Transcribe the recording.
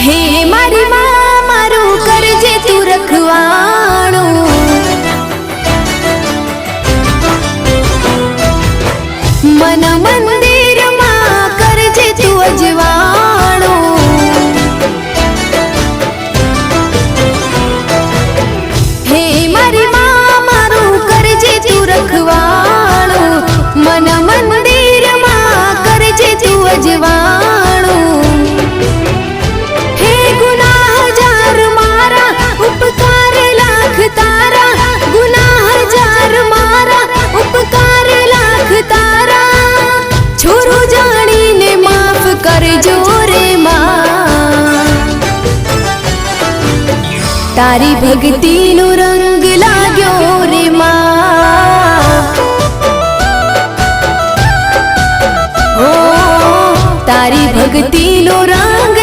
हे मारी मां मारू करजे तू रखवाणो, मन मंदिर मां करजे तू अजवाणो। हे मारी मां मारू करजे तू रखवाणो, मन मंदिर मां करजे तू अजवाणो। उपकार लाख तारा, गुनाह जार मारा, उपकार लाख तारा। छोरो जानी ने माफ करजो रे मां, तारी भक्ति नो रंग लाग्यो रे मां। ओ तारी भक्ति नो रंग